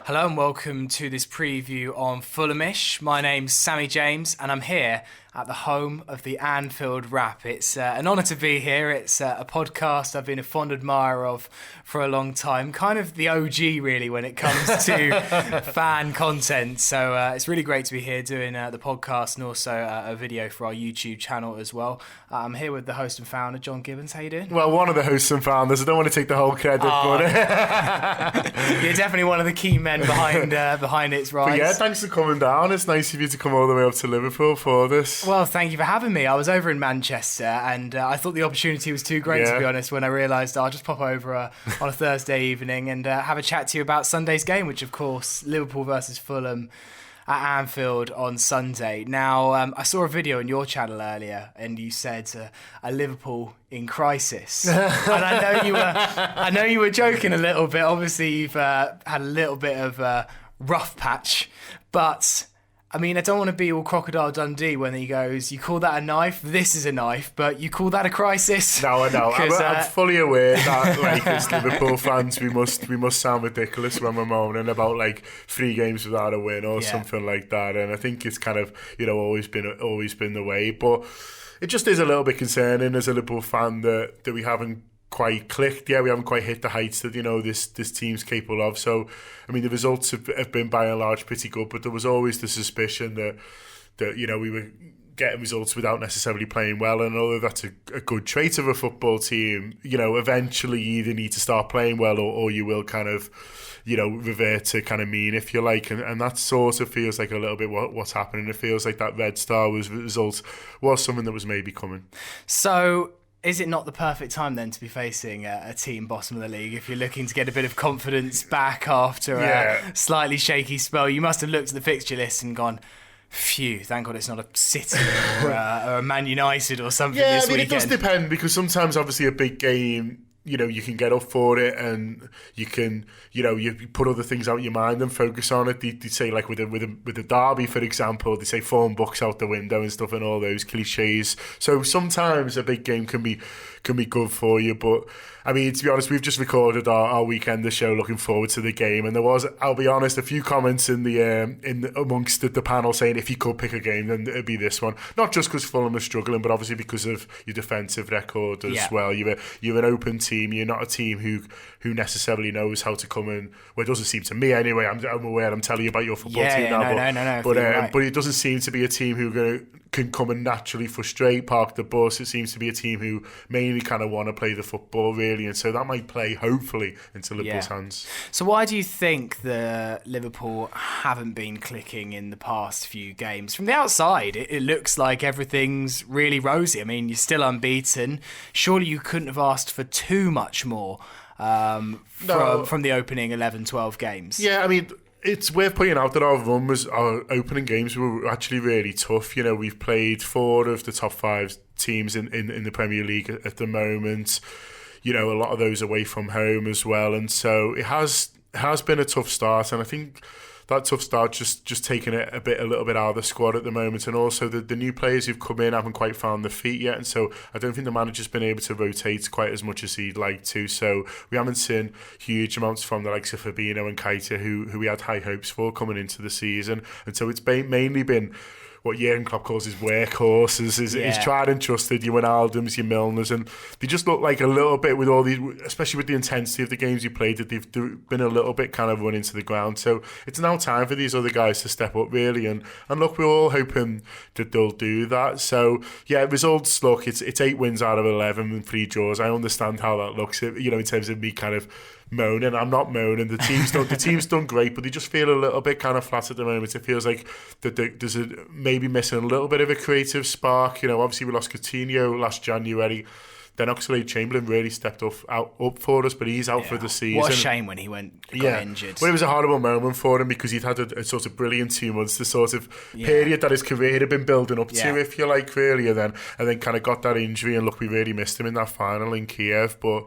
Hello and welcome to this preview on Fulhamish. My name's Sammy James and I'm here at the home of the Anfield Wrap. It's an honour to be here. It's a podcast I've been a fond admirer of for a long time. Kind of the OG really when it comes to fan content. So it's really great to be here doing the podcast and also a video for our YouTube channel as well. I'm here with the host and founder, John Gibbons. How you doing? Well, one of the hosts and founders. I don't want to take the whole credit, but you're definitely one of the key men behind its rise. But yeah, thanks for coming down. It's nice of you to come all the way up to Liverpool for this. Well, thank you for having me. I was over in Manchester and I thought the opportunity was too great, to be honest, when I realised I'll just pop over on a Thursday evening and have a chat to you about Sunday's game, which, of course, Liverpool versus Fulham at Anfield on Sunday. Now, I saw a video on your channel earlier and you said a Liverpool in crisis. And I know you were joking a little bit. Obviously, you've had a little bit of a rough patch, but I mean, I don't want to be all Crocodile Dundee when he goes, you call that a knife? This is a knife, but you call that a crisis? No, I know. I'm fully aware that, like, as Liverpool fans, we must sound ridiculous when we're moaning about, like, 3 games without a win or something like that. And I think it's kind of, always been the way. But it just is a little bit concerning as a Liverpool fan that we haven't quite clicked. We haven't quite hit the heights that this team's capable of. So I mean, the results have been by and large pretty good, but there was always the suspicion that we were getting results without necessarily playing well. And although that's a good trait of a football team, eventually you either need to start playing well or you will kind of revert to kind of mean, if you like, and that sort of feels like a little bit what's happening. It feels like that Red Star result was something that was maybe coming. So is it not the perfect time then to be facing a team bottom of the league if you're looking to get a bit of confidence back after a slightly shaky spell? You must have looked at the fixture list and gone, phew, thank God it's not a City or a Man United or something this weekend. It does depend, because sometimes obviously a big game, you can get up for it and you can, you put other things out of your mind and focus on it. They say, like with a derby, for example, they say form books out the window and stuff and all those cliches. So sometimes a big game can be good for you. But I mean, to be honest, we've just recorded our weekender show looking forward to the game, and there was, I'll be honest, a few comments amongst the panel saying if you could pick a game, then it'd be this one. Not just because Fulham are struggling, but obviously because of your defensive record as well. You're an open team. You're not a team who necessarily knows how to come in. Well, it doesn't seem to me anyway. I'm aware I'm telling you about your football team now. No. But it doesn't seem to be a team who can come and naturally frustrate, park the bus. It seems to be a team who mainly kind of want to play the football, really, and so that might play, hopefully, into Liverpool's hands. So why do you think the Liverpool haven't been clicking in the past few games? From the outside, it looks like everything's really rosy. I mean, you're still unbeaten. Surely you couldn't have asked for too much more from the opening 11-12 games. Yeah, I mean, it's worth pointing out that our opening games were actually really tough. We've played 4 of the top 5 teams in the Premier League at the moment. A lot of those away from home as well, and so it has been a tough start. And I think that tough start just taking it a little bit out of the squad at the moment, and also the new players who've come in haven't quite found their feet yet, and so I don't think the manager's been able to rotate quite as much as he'd like to. So we haven't seen huge amounts from the likes of Fabinho and Keita, who we had high hopes for coming into the season, and so it's mainly been what Jurgen Klopp calls his workhorses, his tried and trusted, your Wijnaldums, your Milners, and they just look like a little bit with all these, especially with the intensity of the games you played, that they've been a little bit kind of run into the ground. So it's now time for these other guys to step up, really, and look, we're all hoping that they'll do that. So yeah, results, look, it's 8 wins out of 11 and 3 draws. I understand how that looks, in terms of me kind of moaning. I'm not moaning. The team's done great, but they just feel a little bit kind of flat at the moment. It feels like that there's maybe missing a little bit of a creative spark. Obviously we lost Coutinho last January. Then Oxlade-Chamberlain really stepped up for us, but he's out for the season. What a shame when he got injured. Well, it was a horrible moment for him because he'd had a sort of brilliant 2 months, the sort of period that his career had been building up to, if you like, really, and then kind of got that injury. And look, we really missed him in that final in Kiev, but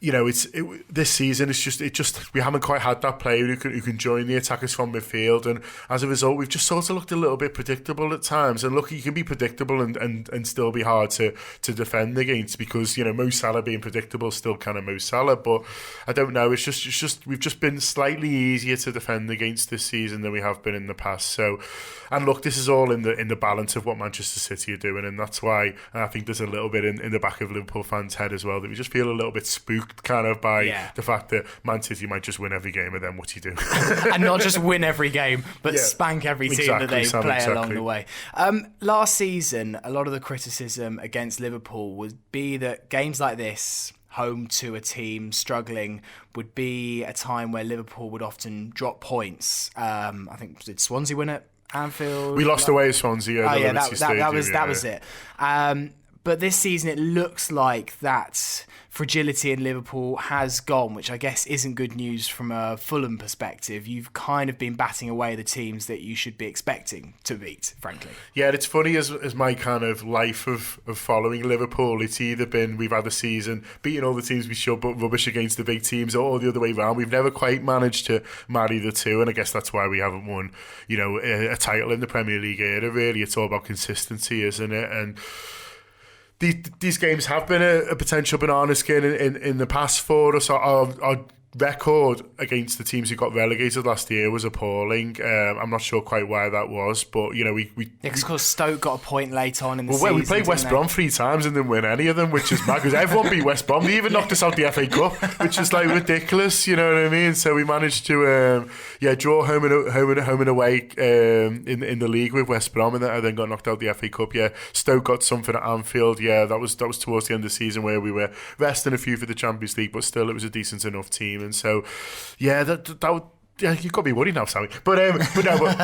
this season. It's just we haven't quite had that player who can join the attackers from midfield, and as a result, we've just sort of looked a little bit predictable at times. And look, you can be predictable and still be hard to defend against, because Mo Salah being predictable is still kind of Mo Salah. But I don't know. It's just we've just been slightly easier to defend against this season than we have been in the past. So, and look, this is all in the balance of what Manchester City are doing, and that's why I think there's a little bit in the back of Liverpool fans' head as well, that we just feel a little bit spooked kind of by the fact that Man City might just win every game, and then what do you do? And not just win every game, but spank every team that they play along the way. Last season, a lot of the criticism against Liverpool would be that games like this, home to a team struggling, would be a time where Liverpool would often drop points. I think, did Swansea win at Anfield? We lost away at Swansea. That was it. But this season, it looks like that fragility in Liverpool has gone, which I guess isn't good news from a Fulham perspective. You've kind of been batting away the teams that you should be expecting to beat, frankly. Yeah, it's funny, as my kind of life of following Liverpool, it's either been we've had a season beating all the teams we should, but rubbish against the big teams, or the other way around. We've never quite managed to marry the two, and I guess that's why we haven't won, a title in the Premier League era, really. It's all about consistency, isn't it? And these games have been a potential banana skin in the past for us. Our record against the teams who got relegated last year was appalling. I'm not sure quite why that was, but because Stoke got a point late on in the season. Well, we played West Brom 3 times and didn't win any of them, which is mad, because everyone beat West Brom. They even knocked us out the FA Cup, which is like ridiculous. You know what I mean? So we managed to draw home and away in the league with West Brom, and then got knocked out the FA Cup. Yeah, Stoke got something at Anfield. Yeah, that was towards the end of the season, where we were resting a few for the Champions League, but still it was a decent enough team. And so, you've got to be worried now, Sammy. But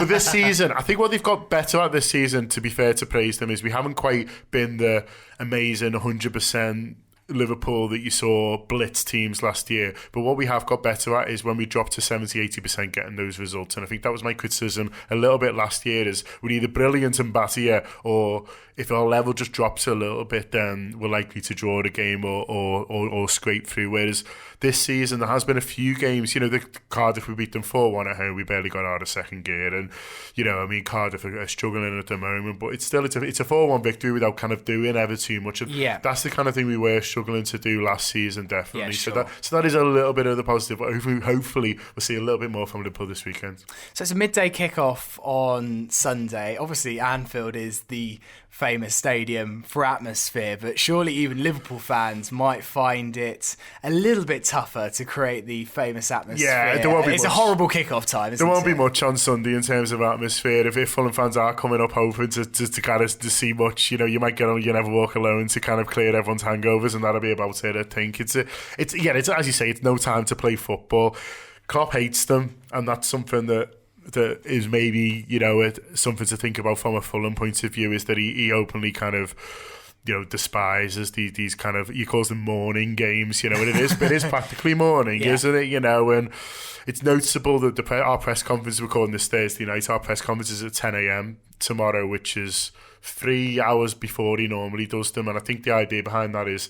this season, I think what they've got better at this season, to be fair to praise them, is we haven't quite been the amazing 100% Liverpool that you saw blitz teams last year. But what we have got better at is when we drop to 70-80% getting those results. And I think that was my criticism a little bit last year, is we're either brilliant and batter you, or if our level just drops a little bit, then we're likely to draw the game or scrape through. Whereas this season, there has been a few games, the Cardiff, we beat them 4-1 at home, we barely got out of second gear. And, Cardiff are struggling at the moment, but it's a 4-1 victory without kind of doing ever too much. And that's the kind of thing we were struggling to do last season, definitely. Yeah, sure. So that is a little bit of the positive, but hopefully we'll see a little bit more from Liverpool this weekend. So it's a midday kickoff on Sunday. Obviously, Anfield is the famous stadium for atmosphere, but surely even Liverpool fans might find it a little bit tougher to create the famous atmosphere. Yeah, there won't be It's much. A horrible kickoff time, isn't it? There won't be much on Sunday in terms of atmosphere. If Fulham fans are coming up hoping to kind of to see much, you might get on You Never Walk Alone to kind of clear everyone's hangovers, and that'll be about it, I think. It's as you say, it's no time to play football. Klopp hates them, and that's something that is maybe something to think about from a Fulham point of view, is that he openly kind of despises these kind of, he calls them morning games, and it is practically morning, isn't it? And it's noticeable that our press conference, we're recording this Thursday night, our press conference is at 10 a.m. tomorrow, which is 3 hours before he normally does them. And I think the idea behind that is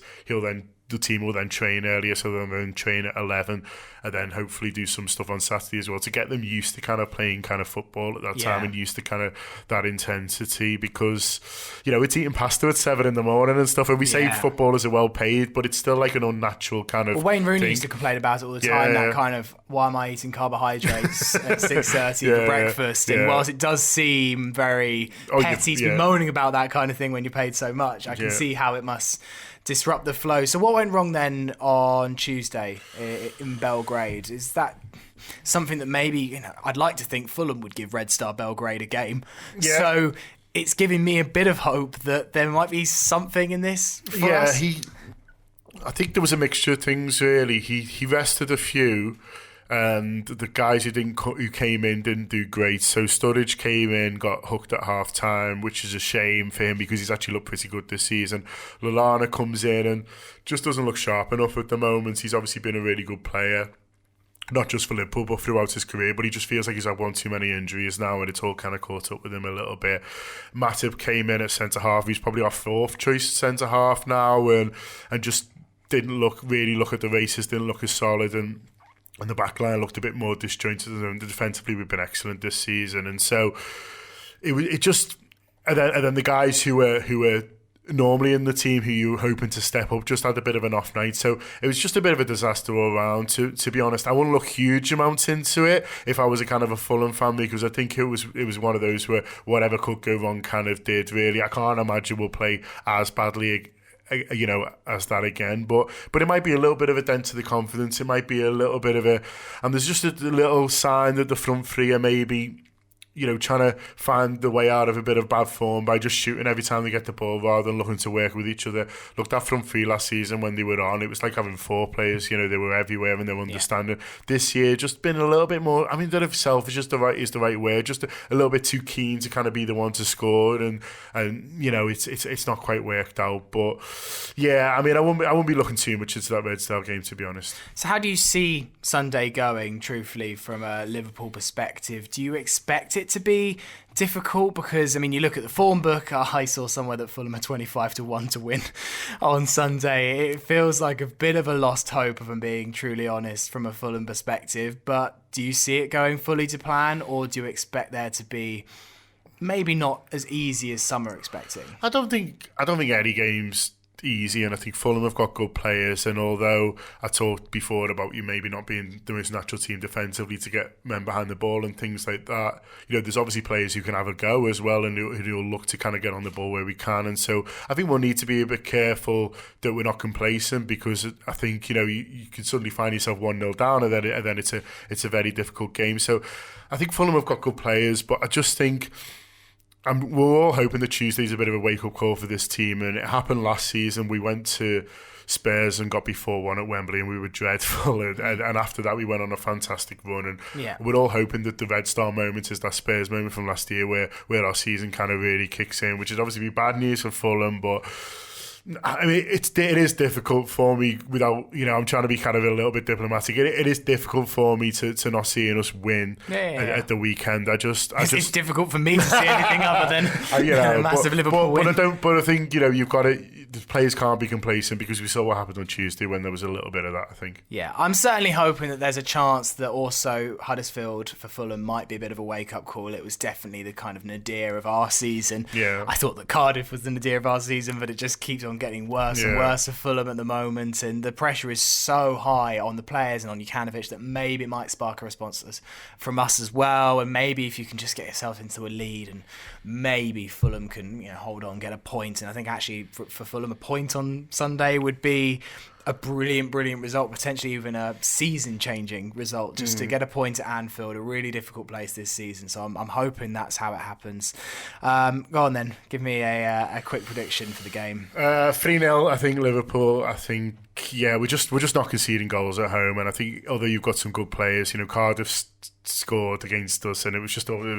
the team will then train earlier, so they'll then train at 11, and then hopefully do some stuff on Saturday as well, to get them used to kind of playing kind of football at that time, and used to kind of that intensity, because it's eating pasta at 7 in the morning and stuff, and we say footballers are well paid, but it's still like an unnatural kind of Wayne Rooney thing. used to complain about it all the time, that kind of, why am I eating carbohydrates at 6:30 for breakfast? And whilst it does seem very petty to be moaning about that kind of thing when you're paid so much, I can see how it must disrupt the flow. So what went wrong then on Tuesday in Belgrade? Is that something that maybe, I'd like to think Fulham would give Red Star Belgrade a game. Yeah. So it's giving me a bit of hope that there might be something in this for us. I think there was a mixture of things, really. He rested a few, and the guys who came in didn't do great. So Sturridge came in, got hooked at half time, which is a shame for him, because he's actually looked pretty good this season. Lallana comes in and just doesn't look sharp enough at the moment. He's obviously been a really good player, not just for Liverpool but throughout his career, but he just feels like he's had one too many injuries now, and it's all kind of caught up with him a little bit. Matip came in at centre half. He's probably our fourth choice centre half now, and just didn't look at the races, didn't look as solid, and the back line looked a bit more disjointed. And defensively, we've been excellent this season, and so it just and then the guys who were normally in the team who you were hoping to step up just had a bit of an off night, so it was just a bit of a disaster all around. To be honest, I wouldn't look huge amounts into it if I was a kind of a Fulham fan, because I think it was one of those where whatever could go wrong kind of did. Really, I can't imagine we'll play as badly as that again, but it might be a little bit of a dent to the confidence. It might be a little bit of and there's just a little sign that the front three are maybe trying to find the way out of a bit of bad form by just shooting every time they get the ball rather than looking to work with each other. Look, that front three last season when they were on, it was like having 4 players. They were everywhere and they were understanding. This year, just been a little bit more. I mean, that of selfish is the right word. Just a little bit too keen to kind of be the one to score, and it's not quite worked out. But yeah, I mean, I won't be looking too much into that Red Star game, to be honest. So how do you see Sunday going, truthfully, from a Liverpool perspective? Do you expect it to be difficult? Because, I mean, you look at the form book, I saw somewhere that Fulham are 25-1 to win on Sunday. It feels like a bit of a lost hope, if I'm being truly honest, from a Fulham perspective. But do you see it going fully to plan, or do you expect there to be maybe not as easy as some are expecting? I don't think any game's easy, and I think Fulham have got good players, and although I talked before about you maybe not being the most natural team defensively to get men behind the ball and things like that, there's obviously players who can have a go as well, and who will look to kind of get on the ball where we can. And so I think we'll need to be a bit careful that we're not complacent, because I think you can suddenly find yourself 1-0 down, and then it's a very difficult game. So I think Fulham have got good players, but I just think we're all hoping that Tuesday's a bit of a wake-up call for this team, and it happened last season. We went to Spurs and got beat 4-1 at Wembley, and we were dreadful, and after that we went on a fantastic run, and we're all hoping that the Red Star moment is that Spurs moment from last year where our season kind of really kicks in, which is obviously bad news for Fulham. But I mean, it is difficult for me without, I'm trying to be kind of a little bit diplomatic. It is difficult for me to not seeing us win at the weekend. It's difficult for me to see anything other than a massive Liverpool win. But I think, you've got to, the players can't be complacent, because we saw what happened on Tuesday when there was a little bit of that, I think. Yeah, I'm certainly hoping that there's a chance that also Huddersfield for Fulham might be a bit of a wake-up call. It was definitely the kind of nadir of our season. Yeah. I thought that Cardiff was the nadir of our season, but it just keeps on getting worse and worse for Fulham at the moment, and the pressure is so high on the players and on Jukanovic that maybe it might spark a response from us as well. And maybe if you can just get yourself into a lead, and maybe Fulham can hold on, get a point. And I think actually for Fulham, a point on Sunday would be a brilliant result, potentially even a season-changing result, just to get a point at Anfield, a really difficult place this season. So I'm hoping that's how it happens. Go on then, give me a quick prediction for the game. 3-0, I think Liverpool. I think we're just not conceding goals at home, and I think although you've got some good players, Cardiff scored against us, and it was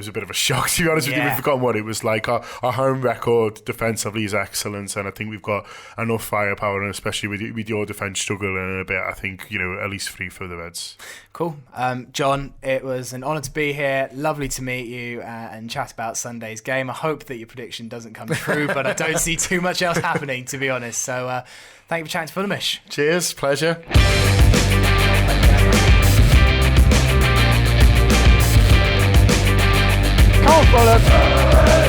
a bit of a shock, to be honest with you. We've forgotten what it was like. Our home record defensively is excellent, and I think we've got enough firepower, and especially with your defence struggling a bit, I think at least 3 for the Reds. Cool. John, it was an honour to be here. Lovely to meet you and chat about Sunday's game. I hope that your prediction doesn't come true, but I don't see too much else happening, to be honest. So thank you for chatting to Fulhamish. Cheers, pleasure. Come on, Fulham.